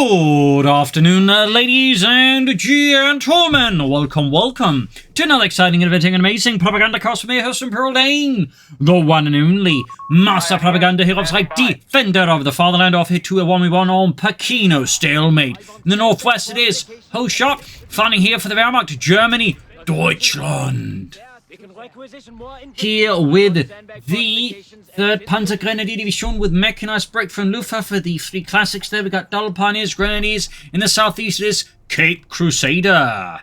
Good afternoon, ladies and gentlemen. Welcome to another exciting, innovative, and amazing Propagandacast from your host, Imperial Dane, the one and only Master Propaganda Heroes, like Defender of the Fatherland, off here to a 1v1 on Pachino Stalemate. In the northwest, it is Hoshot, fighting here for the Wehrmacht, Germany, Deutschland. Here with the 3rd Panzergrenadier Division with Mechanized Breakthrough and Luftwaffe, the 3 classics there. We got Double Pioneers, Grenadiers. In the southeast, it is Cape Crusader.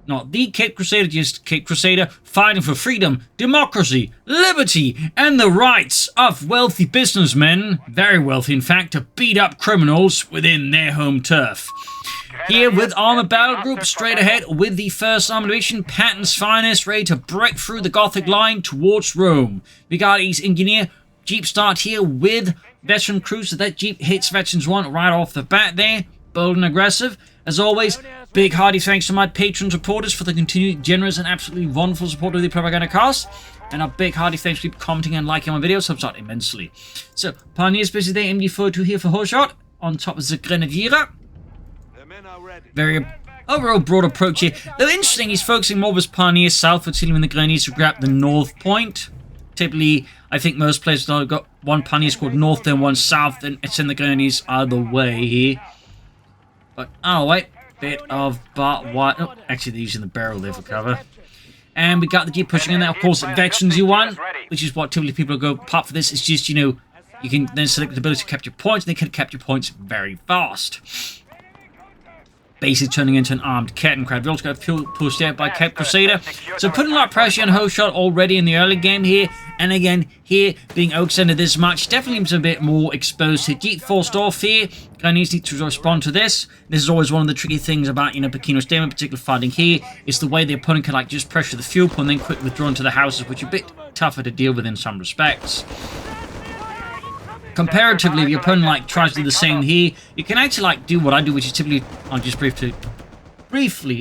Not the Cape Crusader, just Cape Crusader, fighting for freedom, democracy, liberty, and the rights of wealthy businessmen, very wealthy in fact, to beat up criminals within their home turf. Here with Armored Battle Group, straight ahead with the 1st Armored Division, Patton's finest, ready to break through the Gothic line towards Rome. We got his engineer Jeep start here with Veteran Crew, so that Jeep hits Veterans 1 right off the bat there. Bold and aggressive. As always, big hearty thanks to my patron supporters for the continued generous and absolutely wonderful support of the Propagandacast. And a big hearty thanks for commenting and liking my videos, helps out immensely. So, Pioneers busy there, MD42 here for Hoshot, on top of the Grenadier. Very overall broad approach here. Though interesting, he's focusing more with Pioneers southwards, hitting with the Grenadiers to grab the north point. Typically, I think most players have got one Pioneer squad north, then one south, then send the Grenadiers either way here. But, oh wait, bit of barbed wire. Oh, actually they're using the barrel there for cover. And we got the Jeep pushing in there. Of course, Veterans U1, which is what typically people go part for this. It's just, you know, you can then select the ability to capture points, and they can capture points very fast. Basically turning into an armed cannon crowd. We also got fuel pushed out by Cape Crusader. So putting a lot of pressure on Hoshot already in the early game here. And again, here being outextended this much, definitely seems a bit more exposed to Jeep forced off here. Grenadiers need to respond to this. This is always one of the tricky things about, you know, Pachino Stalemate, particularly fighting here, is the way the opponent can like just pressure the fuel point and then quickly withdraw into the houses, which are a bit tougher to deal with in some respects. Comparatively, if your opponent like tries to do the same here, you can actually like do what I do, which is typically, I'll just briefly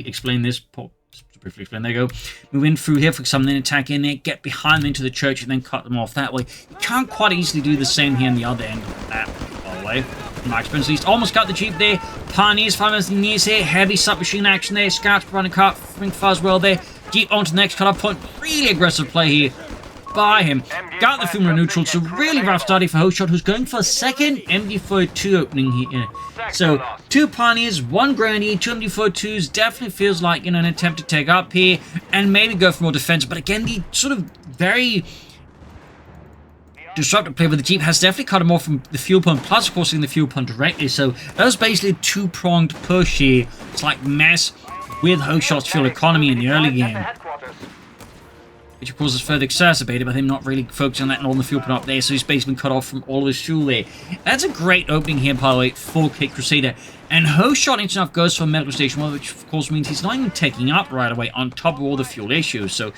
explain this. Briefly explain, there you go. Move in through here for some, then attack in there, get behind them into the church, and then cut them off that way. You can't quite easily do the same here on the other end of that, by the way. From my experience at least. Almost got the Jeep there. Pioneers, 5 minutes in the knees here. Heavy submachine action there. Scouts running car, ring fire as well there. Jeep onto the next cut-off point. Really aggressive play here by him. Got the film neutral, so really rough starting for Hoshot, who's going for a second MD42 opening here. So 2 Pioneers, 1 Grenadier, 2 MD42s, definitely feels like, you know, an attempt to take up here and maybe go for more defense. But again, the sort of very disruptive play with the Jeep has definitely cut him off from the fuel pump, plus of course in the fuel pump directly. So that was basically a 2-pronged push here. It's like mess with Hoshot's fuel economy in the early game, which of course is further exacerbated by him not really focusing on that northern fuel pump up there, so he's basically been cut off from all of his fuel there. That's a great opening here, by the way, for Cape Crusader. And Hoshot enough goes for medical station 1, which of course means he's not even taking up right away on top of all the fuel issues, so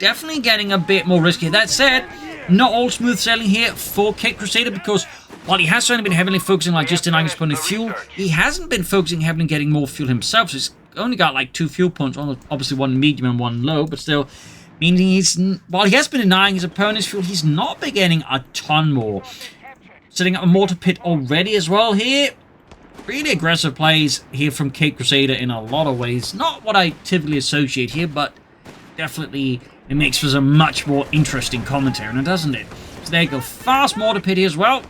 definitely getting a bit more risky. That said, not all smooth sailing here for Cape Crusader, because while he has certainly been heavily focusing like just denying his opponent fuel, he hasn't been focusing heavily on getting more fuel himself, so he's only got like 2 fuel points, obviously 1 medium and 1 low, but still, meaning while he has been denying his opponent's fuel, he's not been getting a ton more. Setting up a mortar pit already as well here. Really aggressive plays here from Cape Crusader in a lot of ways. Not what I typically associate here, but definitely it makes for some much more interesting commentary, now doesn't it? So there you go, fast mortar pit here as well.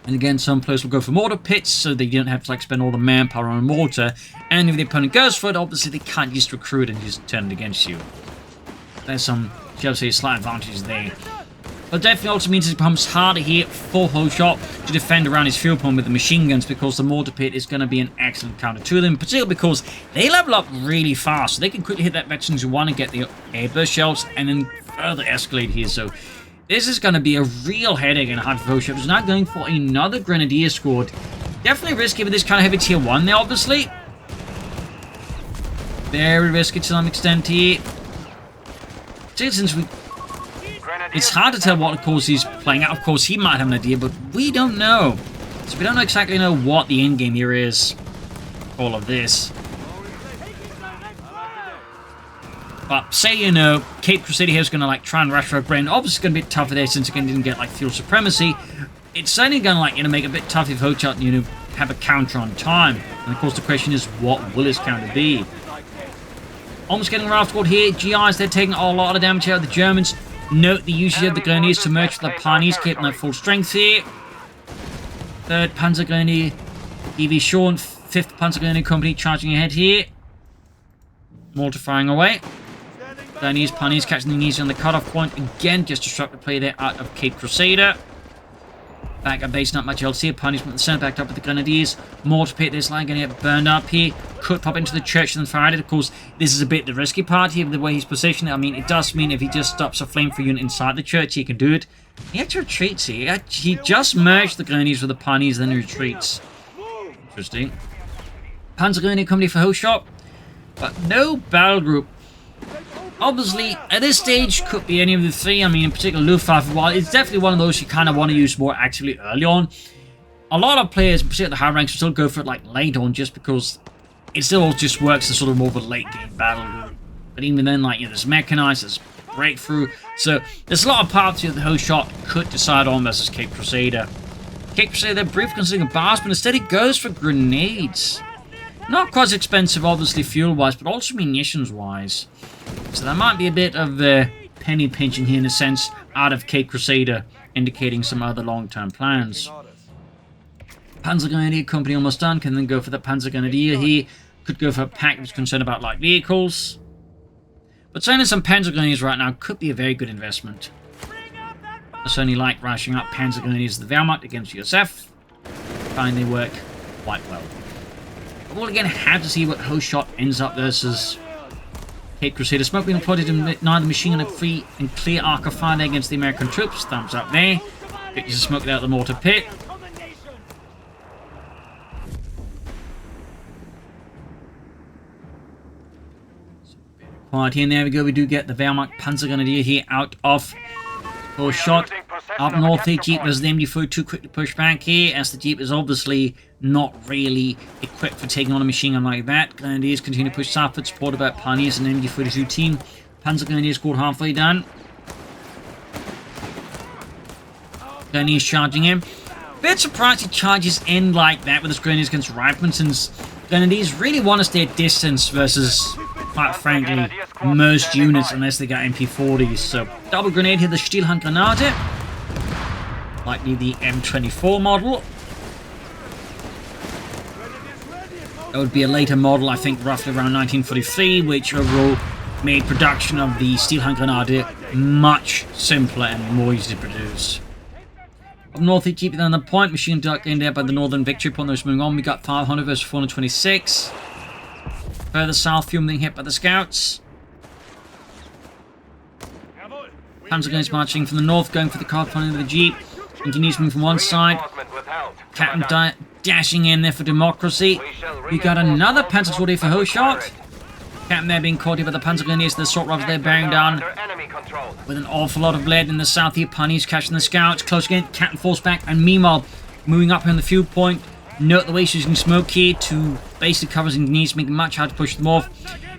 And again, some players will go for mortar pits, so they don't have to like spend all the manpower on a mortar. And if the opponent goes for it, obviously they can't just recruit and just turn it against you. There's some, shall I say, slight advantages there. But definitely also means it becomes harder here for Hoshot to defend around his fuel pump with the machine guns, because the mortar pit is going to be an excellent counter to them, particularly because they level up really fast, so they can quickly hit that Veterans U1 and get the airburst shells and then further escalate here. So this is going to be a real headache and hard for Hoshot, who's now going for another Grenadier squad. Definitely risky with this kind of heavy tier 1 there, obviously. Very risky to some extent here. Since it's hard to tell what of course he's playing out. Of course he might have an idea, but we don't know. So we don't exactly know what the end game here is. All of this. But say, you know, Cape Crusader here is going to like try and rush for a Bren. Obviously it's going to be tougher there since again didn't get like fuel supremacy. It's certainly going to like, you know, make it a bit tough if Hoshot, you know, have a counter on time. And of course the question is, what will his counter be? Almost getting Ralph squad here. GIs, they're taking a lot of damage out of the Germans. Note the usage of the Grenadiers to merge with the Pioneers, keeping their full strength here. 3rd Panzergrenadier Division, 5th Panzergrenadier Company charging ahead here. Mortar firing away. Grenadiers, Pioneers catching the easy on the cutoff point. Again, just disrupt the play there out of Cape Crusader. Back at base, not much else here. Pioneers from the center, backed up with the Grenadiers. Mortar pit, this line going to get burned up here. Could pop into the church and then fire it. Of course, this is a bit the risky part here with the way he's positioned. I mean, it does mean if he just stops a flamethrower unit inside the church, he can do it. He actually retreats here. He just merged the Grenadiers with the Pioneers, then he retreats. Interesting. Panzergrenadier Company for Hoshot, but no battle group. Obviously, at this stage, could be any of the three. I mean, in particular, Luftwaffe, while it's definitely one of those you kind of want to use more actively early on. A lot of players, particularly the high ranks, will still go for it like late on just because it still just works as sort of more of a late game battle group. But even then, like, you know, there's Mechanized, there's Breakthrough. So, there's a lot of paths here that Hoshot could decide on versus Cape Crusader. Cape Crusader, they're brief considering a blast, but instead it goes for grenades. Not quite as expensive, obviously, fuel-wise, but also munitions-wise. So there might be a bit of penny pinching here in a sense out of Cape Crusader, indicating some other long-term plans. Panzergrenadier Company almost done, can then go for the Panzergrenadier here. Could go for a pack that's concerned about light vehicles. But certainly some Panzergrenadiers right now could be a very good investment. I certainly like rushing up Panzergrenadiers of the Wehrmacht against USF. Find they work quite well. But we'll again have to see what Hoshot ends up versus Cape Crusader. Smoke being applied to deny the machine gun a free and clear arc of fire against the American troops. Thumbs up there. Pictures of smoke out of the mortar pit. Quiet here, and there we go. We do get the Wehrmacht Panzergrenadier here out of Hoshot. Up north here, Jeep versus the MD-42 too quick to push back here, as the Jeep is obviously not really equipped for taking on a machine gun like that. Grenadiers continue to push southward, supported by Pioneers and an MD-42 team. Panzergrenadiers scored halfway done. Grenadiers charging him. Bit surprised he charges in like that with his Grenadiers against Riflemen, since Grenadiers really want to stay at distance versus, quite frankly, most units unless they got MP40s. So, double grenade here, the Stielhandgranate. Likely the M24 model. That would be a later model, I think roughly around 1943, which overall made production of the Stielhandgranate much simpler and more easy to produce. Up north, he keep it on the point. Machine duck in there by the Northern Victory Point. Those moving on. We got 500 versus 426. Further south, Fume being hit by the scouts. Panzergrenadiers marching from the north, going for the car front of the Jeep. Engineers moving from one side. Captain dashing in there for democracy. We got another Panzer Squad here for Hoshot. Captain there being caught here by the Panzergrenadiers. The assault rifles there bearing down with an awful lot of lead in the south here. Pioneers catching the scouts. Close again. Captain force back. And meanwhile, moving up here on the fuel point. Note the way she's using smoke here to basically cover his engineers, making it much harder to push them off.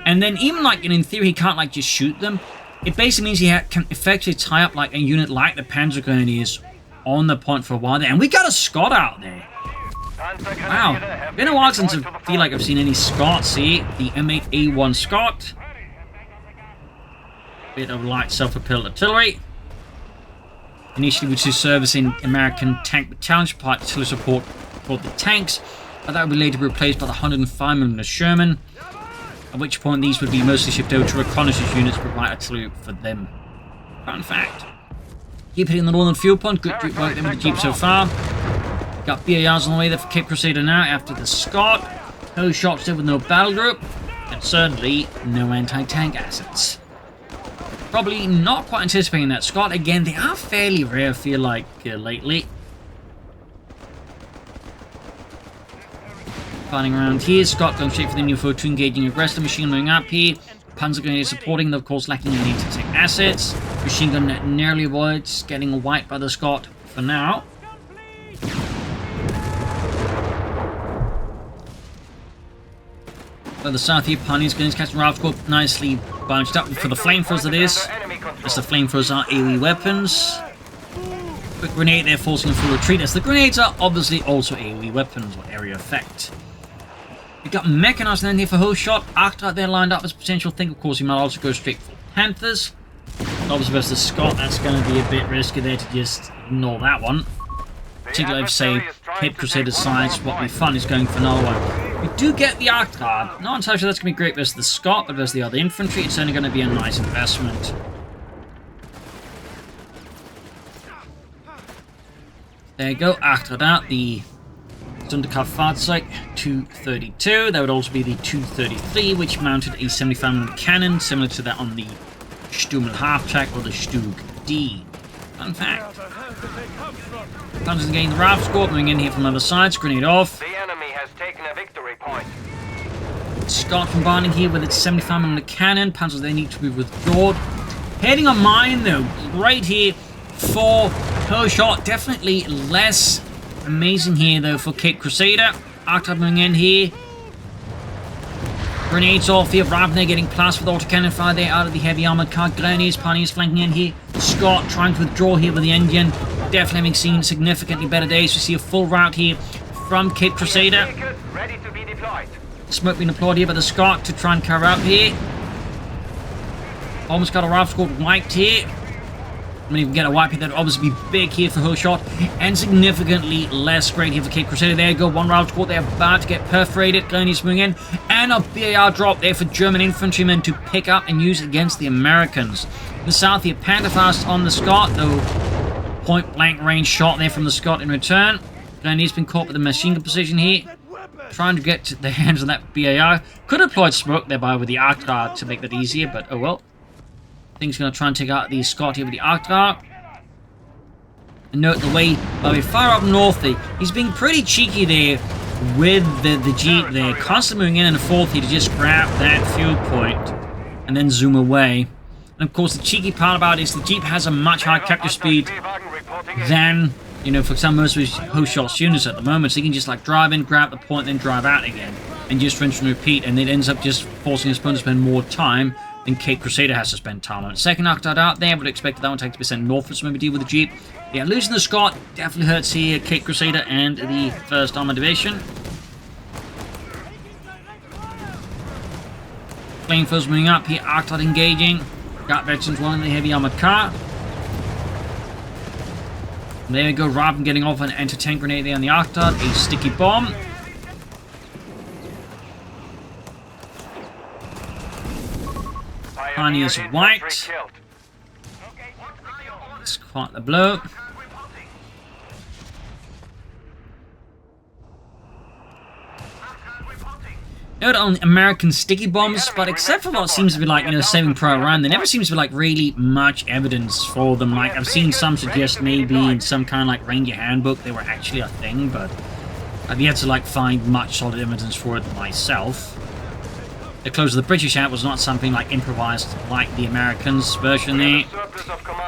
And then even like in theory, he can't like just shoot them. It basically means he can effectively tie up like a unit like the Panzergrenadiers on the point for a while there. And we got a Scot out there. Wow. Been a while since I feel like I've seen any Scots. See, the M8A1 Scot. Bit of light self-propelled artillery. Initially, which is servicing American tank battalions, particular support for the tanks, but that would later be replaced by the 105mm Sherman. At which point, these would be mostly shipped over to reconnaissance units to provide artillery for them. Fun fact. Keep hitting the northern fuel point. Good work there with the Jeep so far. Got BARs on the way there for Cape Crusader now after the Scot. No shots there with no battle group. And certainly no anti-tank assets. Probably not quite anticipating that Scot. Again, they are fairly rare, I feel like, lately. Fighting around here. Scot going straight for the new photo, engaging aggressive machine moving up here. Panzergrenadier supporting, of course, lacking any anti-tank assets. Machine gun narrowly avoids getting wiped by the Scot for now. By the south here, Pioneers Grenadiers catching Ralph Corp nicely bunched up for the flamethrowers. That is, as the flamethrowers are AoE weapons. Quick grenade there, forcing a full retreat, as the grenades are obviously also AoE weapons or area effect. We've got Mechanized then here for Hoshot. Arctite there lined up as a potential thing. Of course, he might also go straight for Panthers. Obviously versus Scott, that's going to be a bit risky there to just ignore that one. Particularly if, say, Cape Crusader sides, what we fun is going for another one. We do get the Arctite. Not entirely sure that's going to be great versus the Scott, but versus the other infantry, it's only going to be a nice investment. There you go, Arctite out, the Fahrzeug 232. That would also be the 233, which mounted a 75mm cannon, similar to that on the Stummel half-track or the Stug D. Fun fact. Panzers gain the RAF score, moving in here from the other side, grenade off. The enemy has taken a victory point. Scott combining here with its 75mm cannon. Panzers they need to be withdrawn. Heading on mine though, right here for Hoshot. Definitely less amazing here though for Cape Crusader. Arctite moving in here. Grenades off here. Ravner getting plastered with autocannon fire there out of the heavy armored car. Grenadiers, Pioneers flanking in here. Scott trying to withdraw here with the engine. Definitely having seen significantly better days. We see a full rout here from Cape Crusader. Ready to be deployed. Smoke being deployed here by the Scott to try and cover up here. Almost got a RAF squad wiped here. I mean, if we get a wipe here, that would obviously be big here for Hoshot, and significantly less great here for Cape Crusader. There you go, one RAF squad, they're about to get perforated. Grenadiers moving in, and a BAR drop there for German infantrymen to pick up and use against the Americans. In the south here, Panzerfast on the Scott, though point blank range shot there from the Scott in return. Grenadiers been caught with a machine gun position here, trying to get to the hands of that BAR. Could have deployed smoke thereby with the Arctite to make that easier, but oh well. Thing's going to try and take out the Scott here with the Arctite. And note the way we're far up north there, he's being pretty cheeky there with the Jeep there. Constantly moving in the fourth here to just grab that field point and then zoom away. And of course the cheeky part about it is the Jeep has a much higher capture speed than, you know, for some most of his Hoshot units at the moment. So he can just like drive in, grab the point, then drive out again. And just rinse and repeat. And it ends up just forcing his opponent to spend more time than Cape Crusader has to spend time on it. Second Arctite out there, would expect that one to take to be sent northwards to maybe deal with the Jeep. Yeah, losing the Scott definitely hurts here, Cape Crusader and the 1st Armored Division. Flamethrowers moving up here, Arctite engaging. Got veterans one in the heavy armored car. And there we go, Raven getting off an anti-tank grenade there on the Arctite, a sticky bomb. Pioneers wiped. It's quite the blow. Note on American sticky bombs, but except for what seems to be like, you know, Saving Private Ryan, there never seems to be like really much evidence for them. Like I've seen some suggest maybe in some kind of like Ranger handbook they were actually a thing, but I've yet to like find much solid evidence for it myself. The close of the British out was not something like improvised like the Americans version there.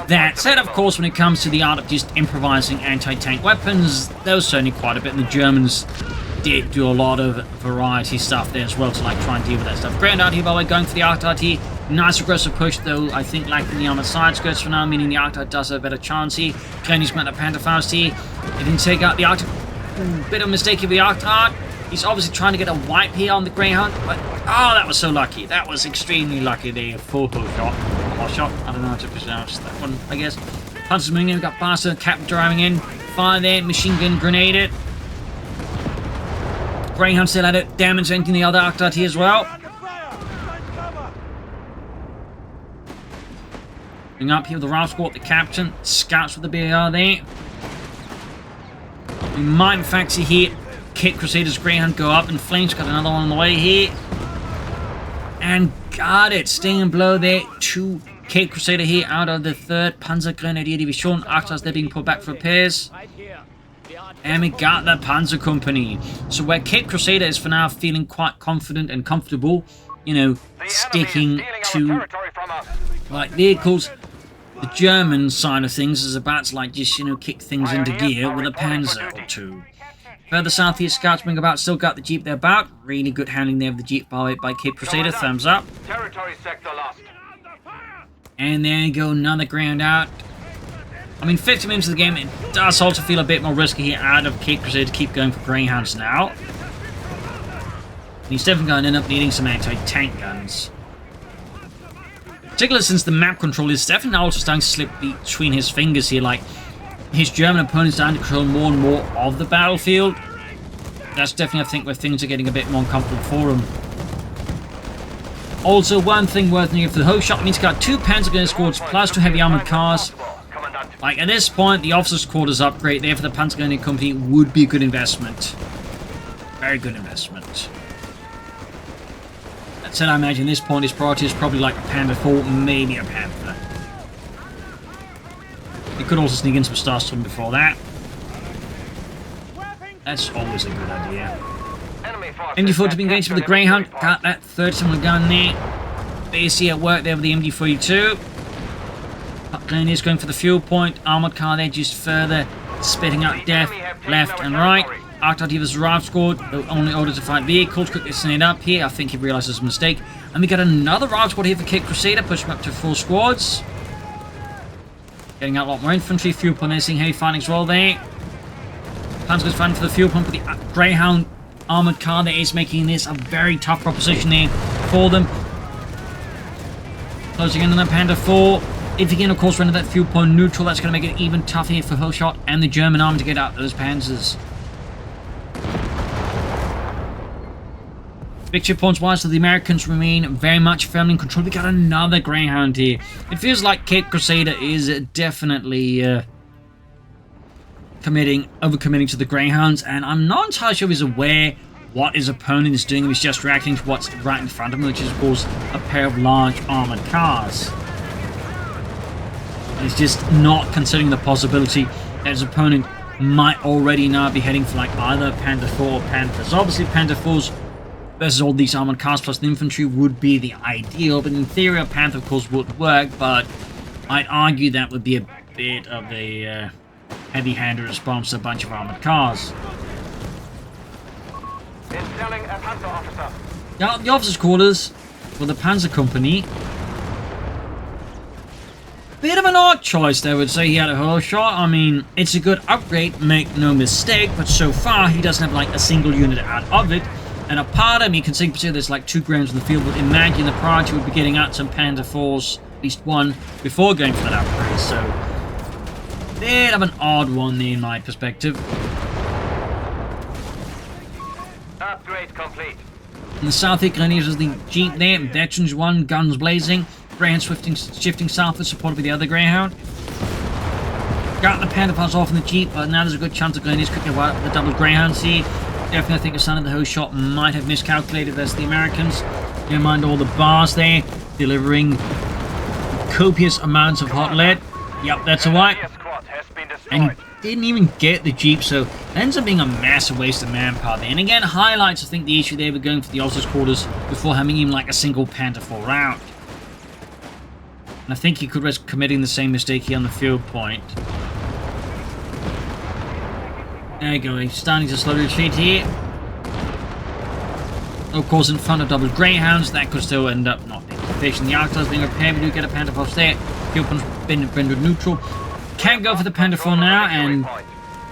That said, of course, when it comes to the art of just improvising anti-tank weapons, there was certainly quite a bit, and the Germans did do a lot of variety stuff there as well to like try and deal with that stuff. Grand out here, by the way, going for the Arctite here. Nice aggressive push, though, I think lacking the armored side skirts for now, meaning the Arctite does have a better chance here. Chinese met the Panzerfaust here. They didn't take out the Arctite. Bit of a mistake here with the Arctite. He's obviously trying to get a wipe here on the Greyhound, but oh, that was so lucky. That was extremely lucky there for Hoshot. Hoshot, I don't know how to pronounce that one, I guess. Panzers moving in, we've got Bastard, Captain driving in. Fire there, machine gun grenade it. Greyhound still at it, damaging the other Arctite here as well. Moving up here with the RAF squad, the Captain. Scouts with the BAR there. We might in fact see here Cape Crusader's Greyhound go up in flames. Got another one on the way here. And got it. Sting and blow there to Cape Crusader here out of the 3rd Panzergrenadier Division. Arctites they're being pulled back for repairs. And we got the Panzer Company. So where Cape Crusader is for now feeling quite confident and comfortable, you know, sticking to like vehicles, the German side of things is about to like just, you know, kick things into gear with a Panzer or two. Further south here, Scouts bring about, still got the Jeep there about. Really good handling there of the Jeep by Cape Crusader, thumbs up. Territory sector lost. And there you go, another ground out. I mean, 50 minutes of the game, it does also feel a bit more risky here out of Cape Crusader to keep going for Greyhounds now. And he's definitely going to end up needing some anti-tank guns. Particularly since the map control is definitely also starting to slip between his fingers here, like his German opponent's starting to control more and more of the battlefield. That's definitely, I think, where things are getting a bit more uncomfortable for him. Also, one thing worth noting for the Hoshot means he's got 2 Panzergrenadier squads plus 2 heavy armored cars. Like, at this point, the officer's quarters upgrade there for the Panzergrenadier Company would be a good investment. Very good investment. That said, I imagine at this point his priority is probably like a Panther 4, maybe a Panther. He could also sneak in some Starstorm before that. That's always a good idea. MD4 to be engaged with the Greyhound. Got that 30mm gun there. Basically at work there with the MD42. Grenadiers going for the fuel point. Armored car there just further spitting out death left and right. Arctic arrived squad, only ordered to fight vehicles. Quickly setting it up here. I think he realizes a mistake. And we got another rival squad here for Cape Crusader, pushing up to 4 squads. Getting out a lot more infantry. Fuel point missing. Heavy fighting as well there. Panzer's fighting for the fuel pump with the Greyhound armored car that is making this a very tough proposition there for them. Closing in on the Panther 4. If you can, of course, render that fuel point neutral, that's going to make it even tougher here for Hoshot and the German army to get out those Panzers. Victory points wise, so the Americans remain very much firmly in control. We got another Greyhound here. It feels like Cape Crusader is definitely overcommitting to the Greyhounds, and I'm not entirely sure if he's aware what his opponent is doing. He's just reacting to what's right in front of him, which is, of course, a pair of large armored cars. And he's just not considering the possibility that his opponent might already now be heading for like either Panther 4 or Panthers. Obviously, Panther 4s versus all these armored cars plus the infantry would be the ideal, but in theory, a Panther, of course, would work, but I'd argue that would be a bit of a heavy-handed response to a bunch of armored cars. Installing a Panzer officer. Now, the officers' quarters for the Panzer Company. Bit of an odd choice, they would say, here at Hoshot. I mean, it's a good upgrade, make no mistake, but so far he doesn't have like a single unit out of it. And a part of me can consider there's like 2 grounds in the field, but imagine the priority would be getting out some Panther 4s, at least one, before going for that upgrade. So, bit of an odd one there in my perspective. Upgrade complete. In the south, Grenadiers is the Jeep there. Veterans 1, guns blazing. Greyhound shifting southward, supported by the other Greyhound. Got the Panther Pass off in the Jeep, but now there's a good chance of Grenadiers quickly wipe up the double Greyhounds here. Definitely, I think the son of the Hoshot might have miscalculated as the Americans. Never mind all the bars there, delivering copious amounts of hot lead. Yep, that's a wipe. And he didn't even get the Jeep, so it ends up being a massive waste of manpower there. And again, highlights, I think, the issue there with going for the officers' quarters before having even like a single Panther 4 out. And I think he could risk committing the same mistake here on the field point. There you go, he's starting to slowly retreat here. Of course, in front of double Greyhounds, that could still end up not being sufficient. The Arctic being repaired, we do get a Panther 4 there. Fuel pump's been rendered neutral. Can't go for the Panther 4 now, and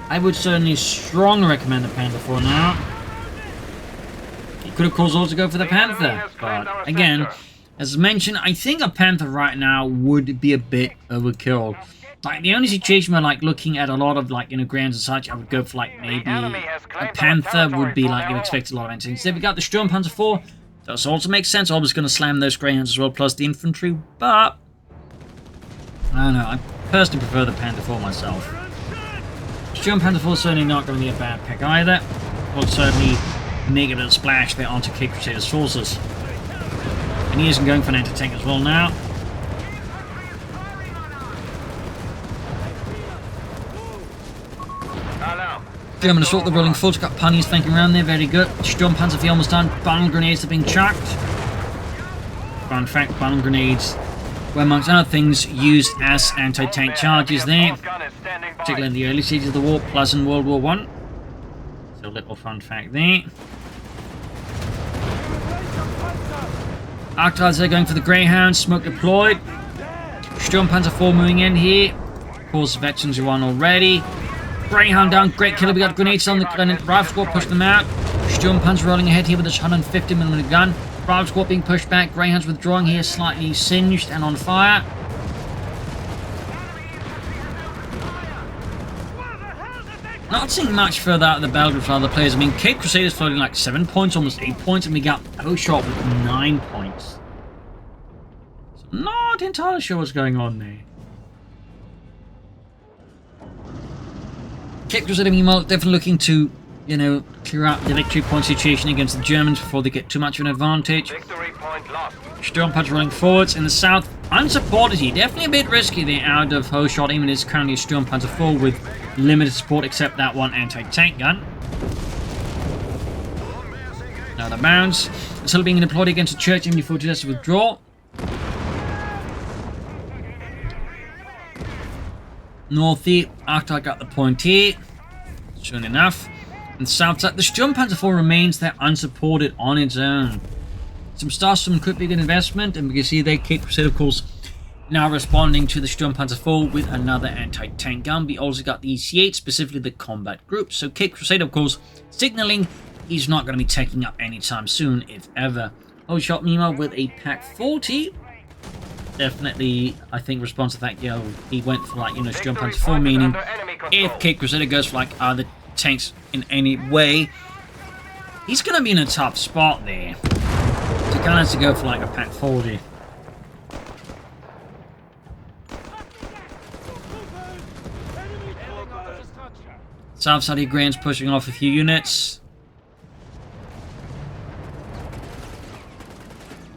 I would certainly strongly recommend the Panther 4 now. He could, of course, also go for the Panther, but again, as mentioned, I think a Panther right now would be a bit overkill. Like, the only situation where, like, looking at a lot of, like, grounds and such, I would go for, like, maybe a Panther would be, like, you expect a lot of anything. Instead, we got the Sturmpanzer 4. Does also make sense. Always going to slam those Greyhounds as well, plus the infantry, but I don't know. I personally prefer the Panther 4 myself. Sturmpanzer 4 is certainly not going to be a bad pick either. Will certainly make a little splash there onto Cape Crusader's forces. And he isn't going for an anti-tank as well now. German assault, the rolling full, got punies flanking around there, very good. Sturmpanzer 4 almost done. Battle grenades are being chucked. Fun fact, battle grenades were amongst other things used as anti-tank charges there, particularly in the early stages of the war, plus in World War I. So a little fun fact there. Arctiles are going for the Greyhound, smoke deployed. Sturmpanzer 4 moving in here. course, veterans who won already. Greyhound down, great killer. We got grenades on the rifle squad, push them out. Sturmpanzer rolling ahead here with this 150mm gun. Rifle squad being pushed back. Greyhounds withdrawing here, slightly singed and on fire. Not seeing much further out of the Belgrade for other players. I mean, Cape Crusader's floating like 7 points, almost 8 points, and we got Hoshot with 9 points. So not entirely sure what's going on there. Cape Crusader, meanwhile, definitely looking to, you know, clear out the victory point situation against the Germans before they get too much of an advantage. Victory point lost. Sturmpanzer rolling forwards in the south, unsupported here. Definitely a bit risky there out of Hoshot, even is currently a Sturmpanzer 4 with limited support except that one anti-tank gun. Another bounce. Still being deployed against a church even before just withdraw. North here, Arctic got the point here. Soon enough. And south side, the Sturmpanzer 4 remains there unsupported on its own. Some stars, some could be good investment, and we can see they Cape Crusader, of course, now responding to the Sturmpanzer 4 with another anti-tank gun. We also got the EC8, specifically the combat group. So Cape Crusader, of course, signaling he's not going to be taking up anytime soon, if ever. Hoshot, meanwhile, with a Pack 40. Definitely, I think, responds to the fact, you know, he went for, like, you know, Sturmpanzer 4, meaning if Cape Crusader goes for, like, other tanks in any way, he's going to be in a tough spot there. So he kind of has to go for, like, a Pack 40. South side of Graham's pushing off a few units.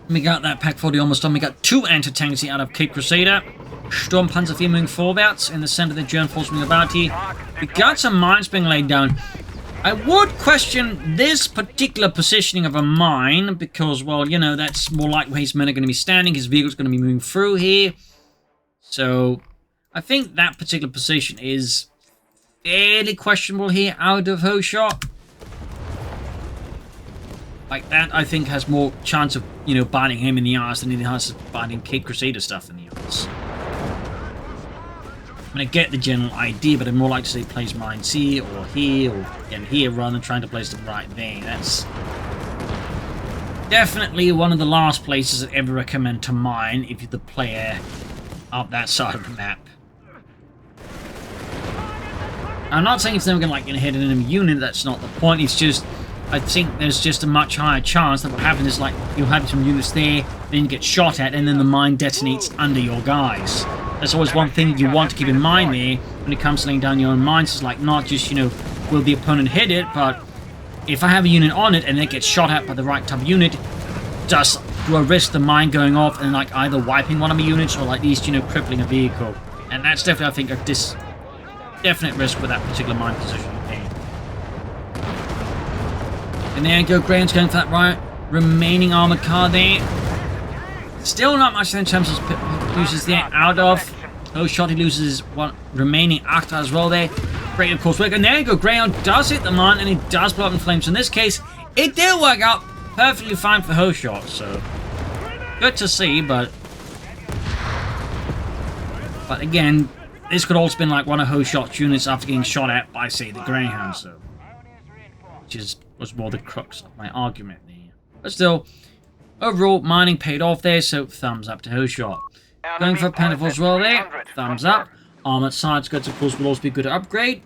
We got that Pack 40 almost done. We got 2 anti-tanks out of Cape Crusader. Sturmpanzer 4 moving forwards in the center of the German force moving about here. We got some mines being laid down. I would question this particular positioning of a mine because, well, you know, that's more like where his men are going to be standing. His vehicle's going to be moving through here. So, I think that particular position is fairly questionable here out of Hoshot. Like that, I think, has more chance of, you know, biting him in the arse than it has of biting Cape Crusader stuff in the arse. I mean, I get the general idea, but I'd more like to say place mines here, or again here, rather than trying to place them right there. That's definitely one of the last places I'd ever recommend to mine if you're the player up that side of the map. I'm not saying it's never going to, like, hit an enemy unit, that's not the point, it's just I think there's just a much higher chance that what happens is, like, you'll have some units there, then you get shot at, and then the mine detonates under your guys. That's always one thing you want to keep in mind there when it comes to laying down your own mines. It's like, not just, you know, will the opponent hit it, but if I have a unit on it and it gets shot at by the right type of unit, do I risk the mine going off and, like, either wiping one of my units or, like, at least, you know, crippling a vehicle? And that's definitely, I think, a definite risk with that particular mine position. And there you go, Graham's going for that right remaining armored car there. Still not much in terms of loses there out of. Hoshot, he loses one remaining Akhtar as well there. Great, of course, work. And there you go, Graham does hit the mine and it does blow up in flames. In this case, it did work out perfectly fine for Hoshot, so good to see, but again, this could also have been like one of Hoshot's units after getting shot at by, say, the Greyhound, so which was more the crux of my argument there. But still, overall, mining paid off there, so thumbs up to Hoshot. Going for a Pentacle as well there, thumbs up. Armored side skirts, of course, will also be good to upgrade.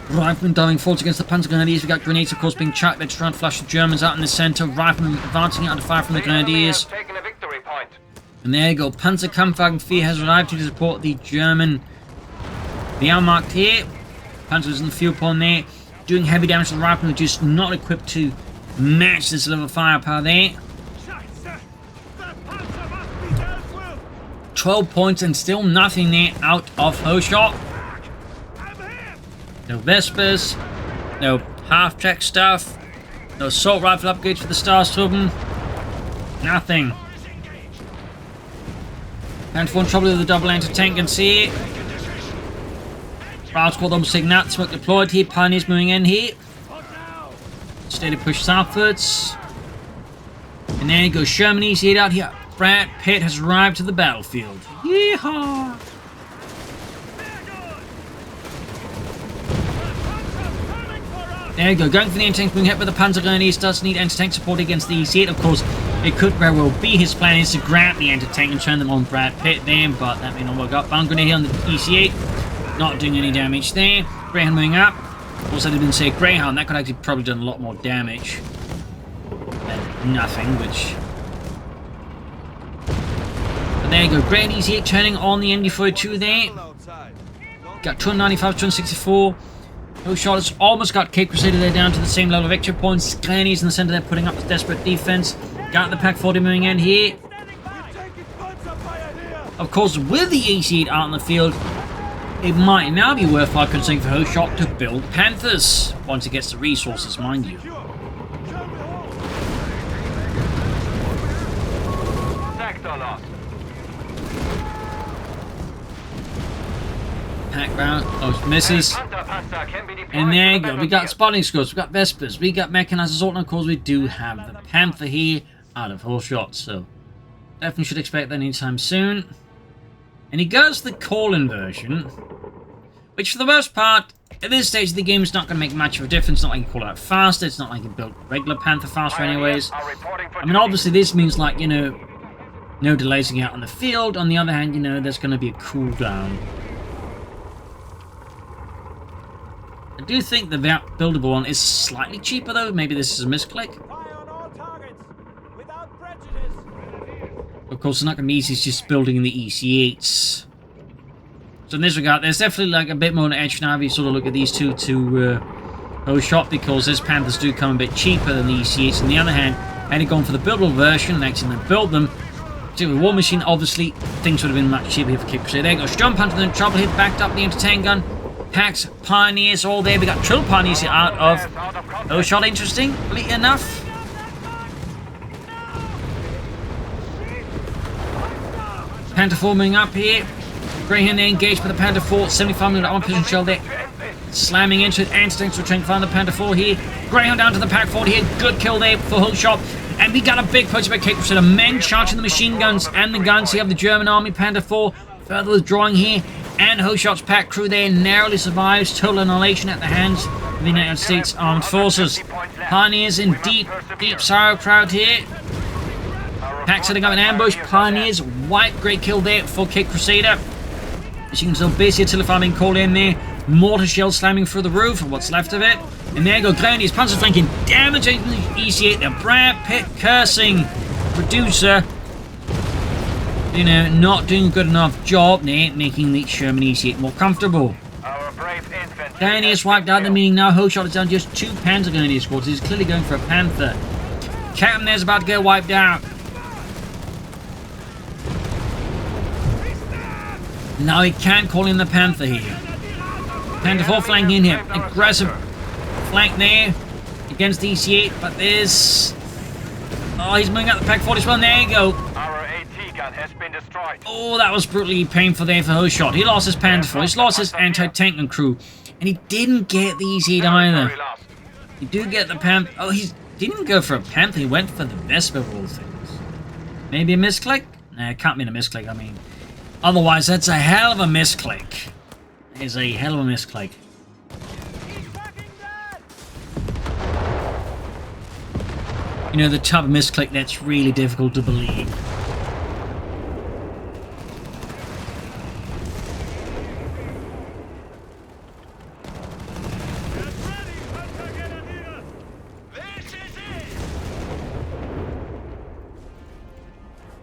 Riflemen diving forwards against the Panzergrenadiers. We got grenades, of course, being chucked. They're trying to flush the Germans out in the center. Riflemen advancing under fire from the Grenadiers. And there you go. Panzerkampfwagen 4 has arrived to support the German. They are marked here. Panzers in the field upon there. Doing heavy damage to the riflemen, which is not equipped to match this level of firepower there. 12 points and still nothing there out of Hoshot. No Vespers. No half-track stuff. No assault rifle upgrades for the Starsturm. Nothing. Panther in trouble with the double anti-tank and see it. Proud squad almost taking out. Smoke deployed here. Pioneers moving in here. Steady push southwards. And there goes Sherman EC8 out here. Brad Pitt has arrived to the battlefield. Yeehaw! There you go, going for the anti-tank, being hit by the Panzergrenadier. Does need anti-tank support against the EC8. Of course, it could very well be his plan is to grab the anti-tank and turn them on Brad Pitt there, but that may not work out. Bound grenade here on the EC8, not doing any damage there. Greyhound moving up. Also, I didn't say Greyhound, that could actually probably done a lot more damage than nothing, which... But there you go, Greyhound EC8 turning on the MD-42 there. Got 295, 264. Hoshot has almost got Cape Crusader there down to the same level of victory points. Glennie's in the center there putting up a desperate defense. Got the Pack 40 moving in here. Of course, with the EC8 out in the field, it might now be worthwhile considering for Hoshot to build Panthers. Once it gets the resources, mind you. Sector lost. Pack round, oh, misses. And there you go, we got spotting scopes, we got Vespers, we got Mechanized Assault, and of course we do have the Panther here out of Hoshot, so definitely should expect that anytime soon. And he goes the call-in version, which for the most part, at this stage of the game, is not going to make much of a difference. It's not like you call it out faster, it's not like you build regular Panther faster anyways. I mean, obviously this means, like, you know, no delays out in the field. On the other hand, you know, there's going to be a cooldown. I do think the buildable one is slightly cheaper though. Maybe this is a misclick. Of course, it's not going to be easy. It's just building the EC8s. So in this regard, there's definitely like a bit more on the edge now if you sort of look at these two to Hoshot, because these Panthers do come a bit cheaper than the EC8s. On the other hand, had he gone for the buildable version and actually then built them, with War Machine, obviously things would have been much cheaper here for Cape Crusader. There goes Jump Hunter, then Trouble here, backed up the anti-tank gun. Packs, Pioneers, all there. We got Trill Pioneers here out of Hoshot, interestingly enough. Panther 4 moving up here. Greyhound there engaged by the Panther 4. 75mm armor precision shell there. Slamming into it. Anti-tanks returning to find the Panther 4 here. Greyhound down to the Pack 40 here. Good kill there for Hoshot. And we got a big push by Cape Crusader. Men charging the machine guns and the guns here of the German army. Panther 4 further withdrawing here. And Hoshot's pack crew there narrowly survives total annihilation at the hands of the United States Armed Forces. Pioneers in deep sauerkraut here. Pack setting up an ambush. Pioneers wipe. Great kill there for Cape Crusader. As you can tell, base artillery fire being called in there. Mortar shells slamming through the roof, or what's left of it. And there you go, Grenadiers, Panzer flanking, damaging the EC8. The Brad Pitt cursing producer, you know, not doing a good enough job there, making the Sherman EC8 more comfortable. Grenadiers wiped out, the meaning now Hoshot is down just 2 Panzer Grenadier squads. He's clearly going for a Panther. Captain there's about to get wiped out. Now he can call in the Panther here. Panther 4 flanking in here. Aggressive flank there against the EC8, but there's... Oh, he's moving out the Pack 40 as well. There you go. Our AT gun has been destroyed. Oh, that was brutally painful there for Hoshot. He lost his Panther 4. He's lost his anti-tank and crew. And he didn't get the EC8 either. He did get the Panther... Oh, he didn't even go for a Panther. He went for the Vesper of all things. Maybe a misclick? Nah, it can't be a misclick. I mean... Otherwise, that's a hell of a misclick. It is a hell of a misclick. You know, the type of misclick that's really difficult to believe.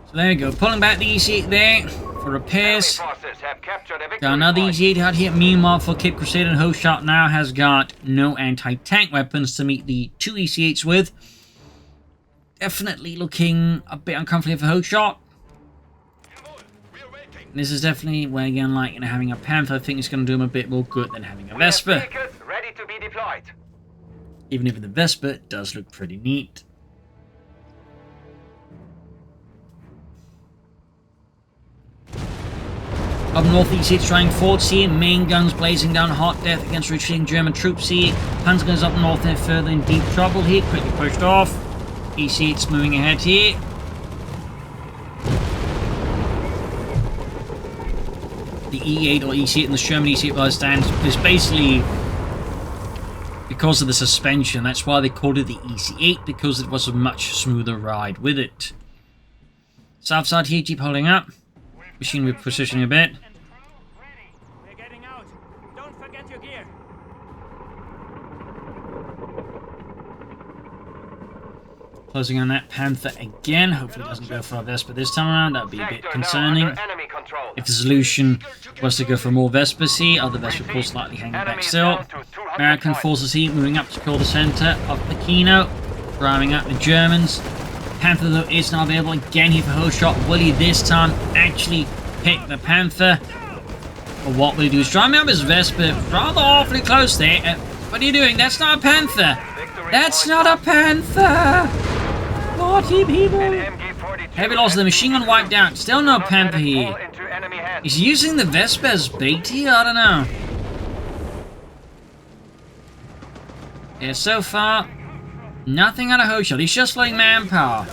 So there you go, pulling back the EC8 there. For repairs. Got another EC8 out here. Meanwhile, for Cape Crusader and Hoshot now has got no anti-tank weapons to meet the 2 EC8s with. Definitely looking a bit uncomfortable for Hoshot. This is definitely where, again, like, you know, having a Panther, I think it's going to do him a bit more good than having a Vesper. Ready to be deployed. Even if the Vesper does look pretty neat. Up north, EC8 trying forwards here. Main guns blazing down hot death against retreating German troops here. Panzer guns up north and further in deep trouble here. Quickly pushed off. EC8's moving ahead here. The E8 or EC8 and the Sherman EC8 by stands is basically because of the suspension. That's why they called it the EC8, because it was a much smoother ride with it. South side here, keep holding up. Machinery positioning a bit. We're getting out. Don't forget your gear. Closing on that Panther again. Hopefully it doesn't go for our Vespa this time around. That would be a bit concerning. If the solution was to go for more Vespas here, other Vespa pulls slightly hanging back still. American forces here moving up to kill the center of Pachino. Driving up the Germans. Panther though is not available again here for Hoshot. Will he this time actually pick the Panther? Or what will he do? He's driving up his Vespa rather awfully close there. What are you doing? That's not a Panther! That's not a Panther! 40 people! Heavy loss of the machine gun wiped out. Still no Panther here. He's using the Vespa as bait here? I don't know. Yeah, so far, nothing out of Hoshot. He's just flooding manpower.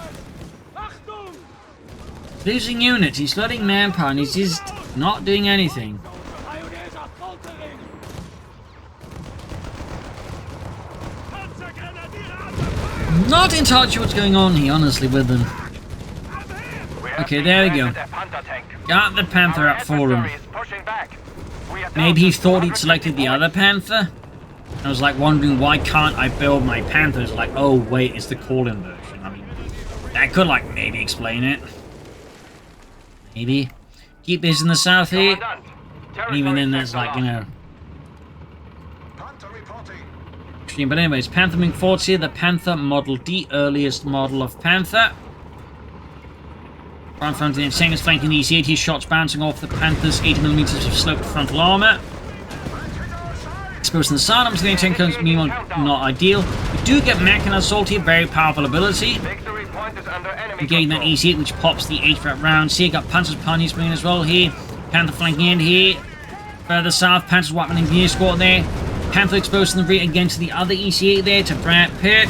Losing units. He's flooding manpower and he's just not doing anything. Not entirely sure what's going on here, honestly, with them. Okay, there we go. Got the Panther up for him. Maybe he thought he'd selected the other Panther? I was like wondering, why can't I build my Panthers? Like, oh wait, it's the call-in version. I mean, that could like maybe explain it. Maybe. Keep this in the south here. Even then there's like, you know... But anyways, Panther moving forwards here. The Panther Model D, earliest model of Panther. Right in front of the insane is flanking the EC-80 shots bouncing off the Panther's 80mm of sloped frontal armor. Exposing the sidearms, the anti-tank guns, meanwhile not ideal. We do get Mechanized assault here, very powerful ability. Getting that EC-8 which pops the HVAC rounds here. Got Panzer's Pioneers moving as well here. Panther flanking in here. Further south, Panzer's Weapon Engineer squad there. Panther exposed in the rear against the other EC-8 there to Brad Pitt.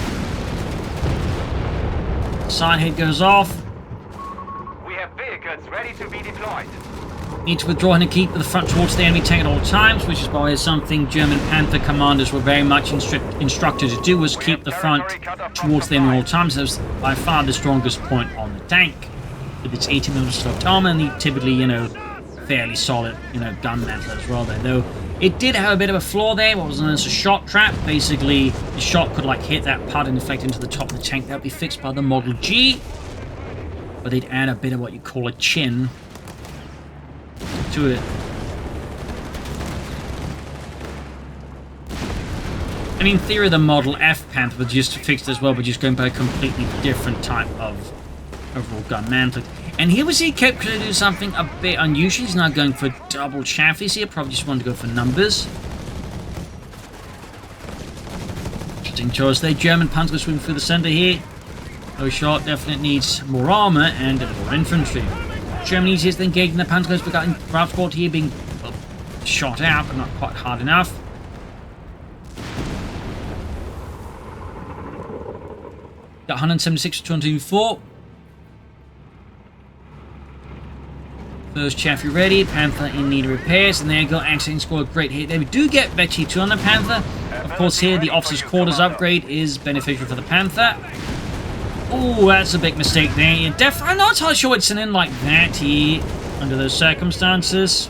Side head goes off. We have vehicles ready to be deployed. Need to withdraw and keep the front towards the enemy tank at all times, which is why something German Panther commanders were very much instructed to do, was keep the front towards the enemy at all times. That was by far the strongest point on the tank, with its 80mm sloped armor and the typically, you know, fairly solid, you know, gun mantle as well there. Though it did have a bit of a flaw there, what was known as a shot trap. Basically, the shot could like hit that part and deflect into the top of the tank. That would be fixed by the Model G, but they'd add a bit of what you call a chin to it. And in theory, the Model F Panther was just fixed as well, but just going by a completely different type of overall gun mantle. And here we see Cape Crusader do something a bit unusual. He's now going for double chaffies here. Probably just wanted to go for numbers. Interesting choice there. German Panzer swimming through the center here. Hoshot definitely needs more armor and a little infantry. Germany is engaging the Panzergrenadiers, but got Ralph Sport here being shot out, but not quite hard enough. Got 176 to 204. First Chaffee ready, Panther in need of repairs, and there you go, accident score, great hit there. We do get Vecchi 2 on the Panther. Of course here the officer's quarters upgrade is beneficial for the Panther. Oh, that's a big mistake there. I'm not entirely sure it's an in like that here under those circumstances.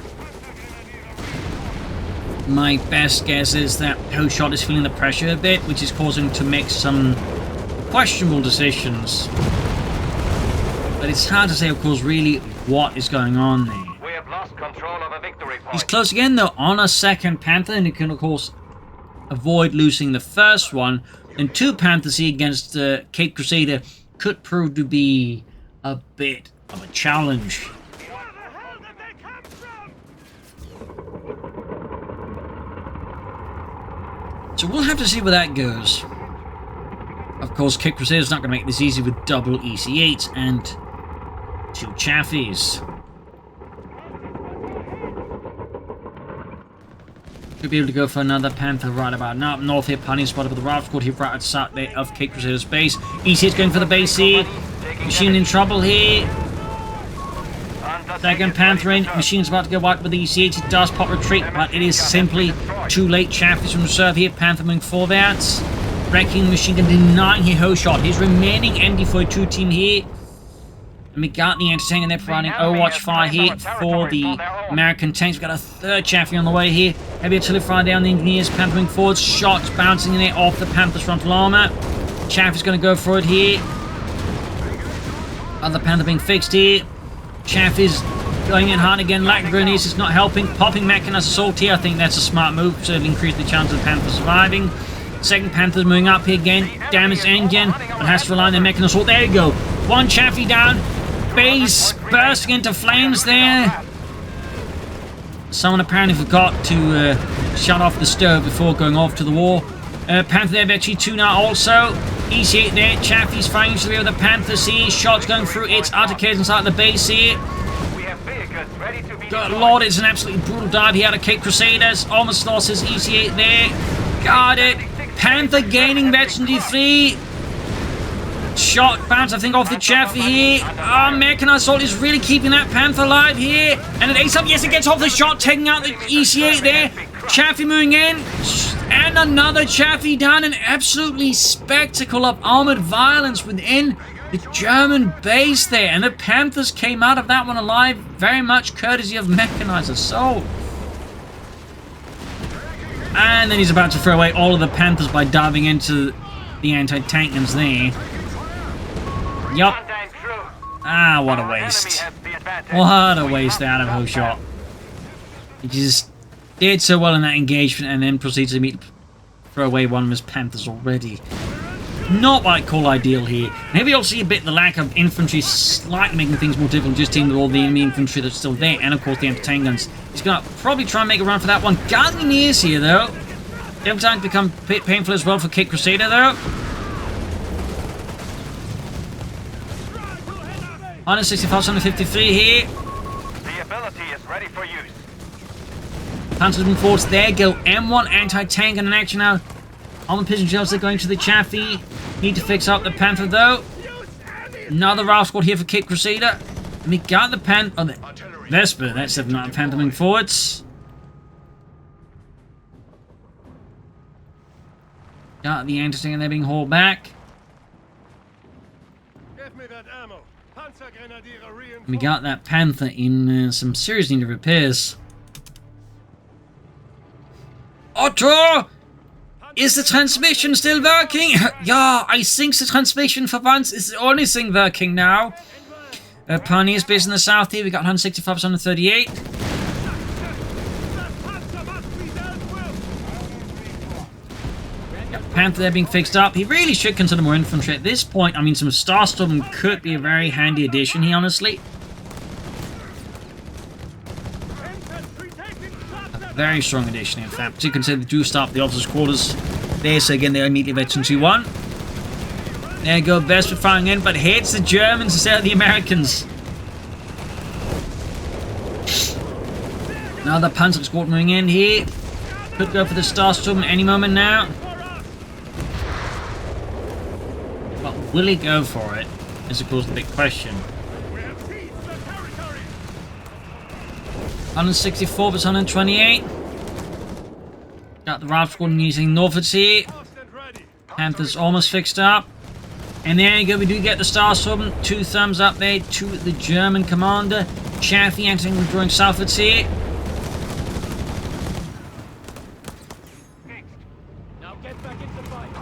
My best guess is that Hoshot is feeling the pressure a bit, which is causing him to make some questionable decisions. But it's hard to say, of course, really what is going on there. We have lost control of a victory point. He's close again, though, on a second Panther, and he can, of course, avoid losing the first one. And two Panthers here against the Cape Crusader could prove to be a bit of a challenge. So we'll have to see where that goes. Of course, Cape Crusader's not going to make this easy with double EC8s and two Chaffies. Could be able to go for another Panther right about now. Up north here, Pioneer spotted with the Ralph squad here right outside there of Cape Crusader's base. EC8's going for the base here. Machine in trouble here. Second Panther in. Machine's about to go out with the EC8. It does pop retreat, but it is simply too late. Chaffee's from reserve here. Panther moving forward. Wrecking machine gun denying here Hoshot. His remaining MD-42 team here. And we got the anti-tank and they're providing Overwatch fire here for the American tanks. We've got a third Chaffee on the way here. Heavy artillery fire down the engineers. Panther moving forward. Shots bouncing in there off the Panther's frontal armor. Chaffee's going to go for it here. Other Panther being fixed here. Chaffee's going in hard again. Lack of grenades is not helping. Popping Mechanized assault here. I think that's a smart move. Certainly increase the chance of the Panther surviving. Second Panther's moving up here again. Damaged engine, but has to rely on their Mechanized assault. There you go. One Chaffee down. Base bursting into flames there. Someone apparently forgot to shut off the stove before going off to the war. Panther there, actually 2 now also. EC8 there. Chaffee's fighting to the other Panthers here. Shots going through its articades inside the base here. Good lord, it's an absolutely brutal dive here out of Cape Crusaders. Almost lost his EC8 there. Got it. Panther gaining veteran D3. Shot bounce, I think, off the Chaffee here. Mechanized assault is really keeping that Panther alive here. And an ace up, yes, it gets off the shot, taking out the EC8 there. Chaffee moving in. And another Chaffee down. An absolutely spectacle of armored violence within the German base there. And the Panthers came out of that one alive, very much courtesy of Mechanized assault. And then he's about to throw away all of the Panthers by diving into the anti-tank guns there. Yup. What a waste. What a waste out of Hoshot. He just did so well in that engagement and then proceeds to throw away one of his Panthers already. Not what I call ideal here. And here we also see a bit the lack of infantry slightly making things more difficult, just dealing with all the enemy infantry that's still there, and of course the anti-tank guns. He's going to probably try and make a run for that one. Engineers here though. Every time become a bit painful as well for Cape Crusader though. 165, 153 here. The ability is ready for use. Panthers moving forwards. There go. M1 anti-tank in action now. Armored piston shells are going to the Chaffee. Need to fix up the Panther though. Another Ralph squad here for Cape Crusader. And we got the the Vesper. That's the Panther moving forwards. Got the anti-tank and they're being hauled back. Give me that ammo. Panzergrenadier reinforced. We got that Panther in some serious need of repairs. Otto! Is the transmission still working? Yeah, I think the transmission for once is the only thing working now. Pioneers based in the south here. We got 165, 138. Panther there being fixed up. He really should consider more infantry at this point. I mean, some Starstorm could be a very handy addition here, honestly. A very strong addition, in fact. You can say they do stop the officers' quarters there, so again, they're immediately veteran 2-1. There you go, Vesper firing in, but hits the Germans instead of the Americans. Now the Panzer squad moving in here. Could go for the Starstorm any moment now. But will he go for it? Is of course the big question. 164 versus 128. Got the Ralph squad using Norfolks here. Panthers almost fixed up. And there you go, we do get the Starstorm. 2 thumbs up there to the German commander. Chaffee entering the drawing southwards here.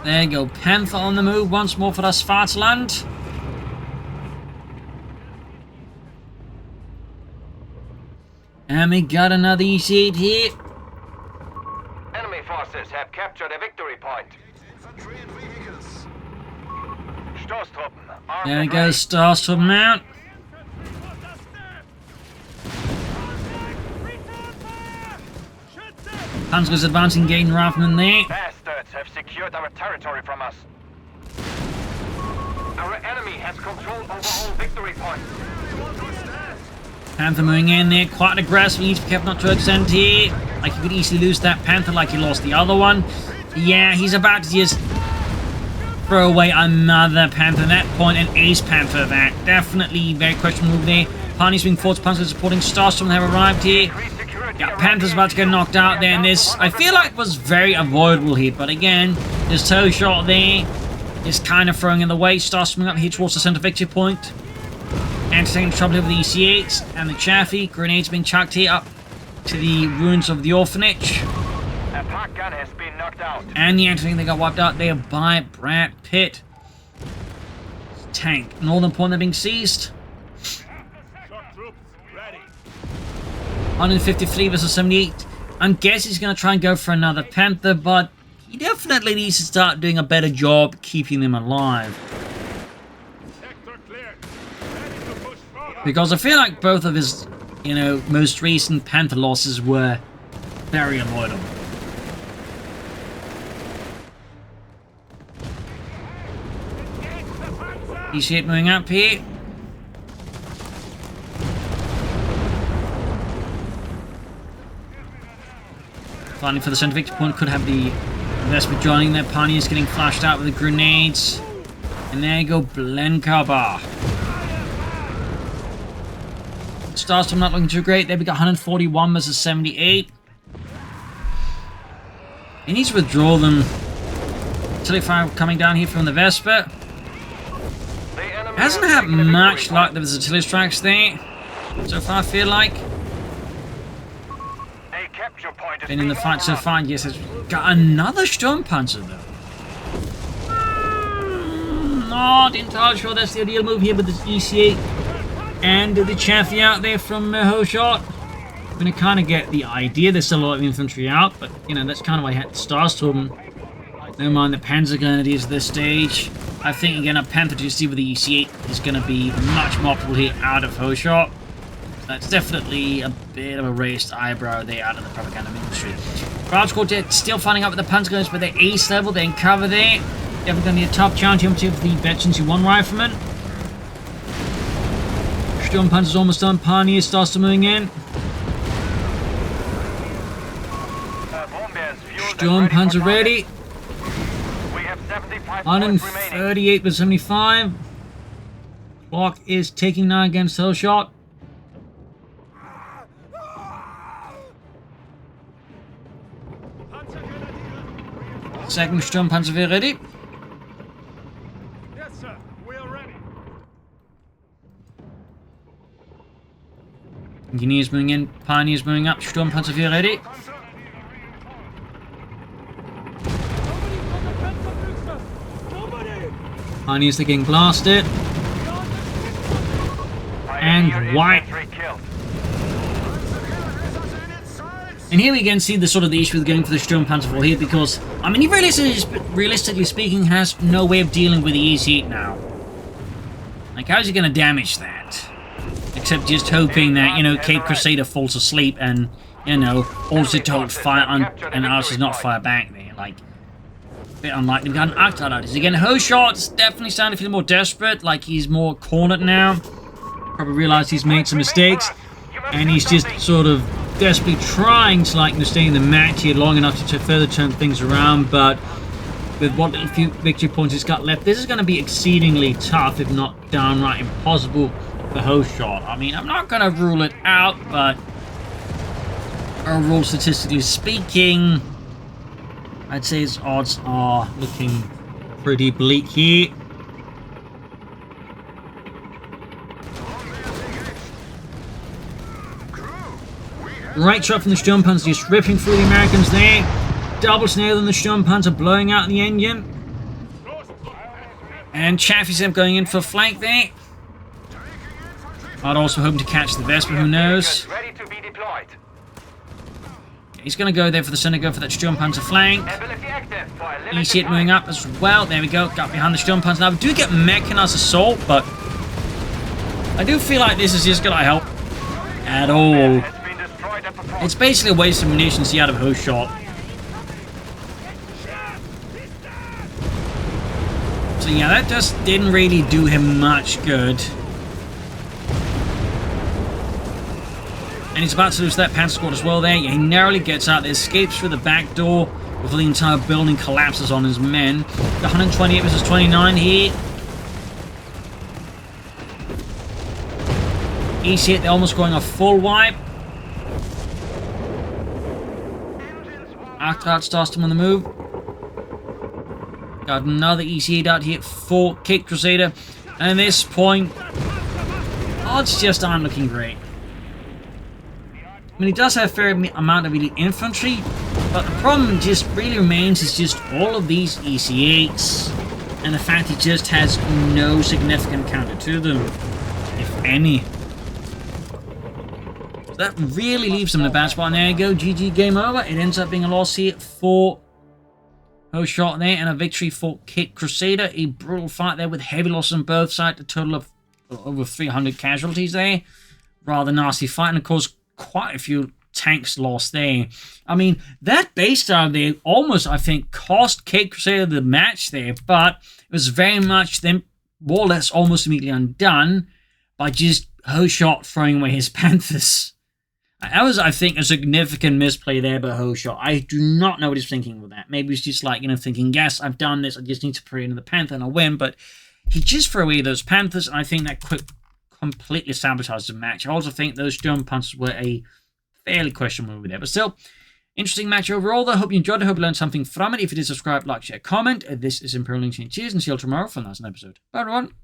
There you go, Panther on the move once more for das Vaterland. And we got another EC8 here. Enemy forces have captured a victory point. There we go, Starstorm mount. Panzer's advancing, gaining Rifleman there. Bastards have secured our territory from us. Our enemy has control over all victory points. Panther moving in there, quite aggressive. He needs to be careful not to extend here. Like, he could easily lose that Panther like he lost the other one. Yeah, he's about to just throw away another Panther. At that point, an Ace Panther. That definitely very questionable move there. Party's being forced Panzer supporting Starstorm have arrived here. Yeah, Panther's about to get knocked out there, and this, I feel like, was very avoidable here. But again, this toe shot there is kind of throwing in the way. Starstorm up here towards the center victory point. And taking trouble here with the EC8s and the Chaffee. Grenades being chucked here up to the ruins of the orphanage. A park gun has been knocked out. And the anti-tank they got wiped out there by Brad Pitt. Tank. Northern point they're being seized. 153 versus 78. I'm guessing he's going to try and go for another Panther, but he definitely needs to start doing a better job keeping them alive. Because I feel like both of his, most recent Panther losses were very avoidable. You see it moving up here. Finally for the center victory point, could have the Vespa joining there. Pani is getting flashed out with the grenades. And there you go, Blenkaba. Starstorm not looking too great. There we got 141 versus 78. He needs to withdraw them. Artillery fire coming down here from the Vespa. Hasn't had much luck with his artillery strikes there. So far, I feel like. Been in the fight so far, yes, it's got another Sturmpanzer though. Not entirely sure that's the ideal move here with this EC8 and the Chaffee out there from Hoshot. I'm gonna kind of get the idea. There's still a lot of infantry out, but that's kind of why I had Starstorm. Never mind the Panzergrenadiers at this stage. I think again a Panther to see with the EC8 is gonna be much more optimal here out of Hoshot. That's definitely a bit of a raised eyebrow there out of the propaganda industry. Barrage Quartet still finding out with the Panzergunners, but they're ace level, they're in cover there. Definitely going to be a tough challenge here with the Veterans U1 Riflemen. Sturmpanzer's almost done. Pioneer starts to moving in. Sturmpanzer ready. 138 to 75. Clock is taking now against Hoshot. Second Sturmpanzer ready. Yes, sir. We are ready. Engineers moving in, Pioneers moving up, Sturmpanzer ready. Pioneers they're getting blasted. And white. And here we again see the sort of the issue with going for the Sturmpanzer for here, because I mean he realistically speaking has no way of dealing with the EC8 now. Like how's he gonna damage that? Except just hoping that, Cape Crusader falls asleep and, also don't fire on and ours does not fire back there. Like a bit unlikely. We've got an Arctile out. Again, Hoshot's definitely starting to feel more desperate, like he's more cornered now. Probably realized he's made some mistakes. And he's just sort of desperately trying to stay in the match here long enough to further turn things around, but with what little few victory points he's got left, this is going to be exceedingly tough, if not downright impossible for Hoshot. I mean, I'm not going to rule it out, but overall, statistically speaking, I'd say his odds are looking pretty bleak here. Right shot from the Sturmpanzer, just ripping through the Americans there. Double snare on the Sturmpanzer, blowing out the engine. And Chaffee's going in for a flank there. I'd also hope to catch the Vespa, who knows. He's going to go there for the center, go for that Sturmpanzer flank. You see it moving up as well. There we go, got behind the Sturmpanzer. Now we do get Mechanized assault, but I do feel like this is just going to help at all. It's basically a waste of munitions out of Hoshot. So yeah, that just didn't really do him much good. And he's about to lose that Panther squad as well there. He narrowly gets out there, escapes through the back door before the entire building collapses on his men. The 128 versus 29 here. EC8, they're almost going a full wipe. After starts them on the move. Got another EC8 out here for Kick Crusader. And at this point, odds just aren't looking great. I mean, he does have a fair amount of elite infantry, but the problem just really remains is just all of these EC8s, and the fact he just has no significant counter to them, if any. So that really leaves him in a bad spot. And there you go, GG, game over. It ends up being a loss here for Hoshot there, and a victory for Kick Crusader. A brutal fight there with heavy loss on both sides, a total of over 300 casualties there. Rather nasty fight, and of course, quite a few tanks lost there. I mean, that base star there almost, I think, cost Kick Crusader the match there, but it was very much then more or less almost immediately undone by just Hoshot throwing away his Panthers. That was, I think, a significant misplay there by Hoshot. I do not know what he's thinking with that. Maybe he's just like, thinking, yes, I've done this, I just need to put in the Panther and I'll win, but he just threw away those Panthers, and I think that completely sabotaged the match. I also think those German Panthers were a fairly questionable move there. But still, interesting match overall, though. Hope you enjoyed it. Hope you learned something from it. If you did, subscribe, like, share, comment. This is Imperial Lynching. Cheers, and see you all tomorrow for the next episode. Bye, everyone.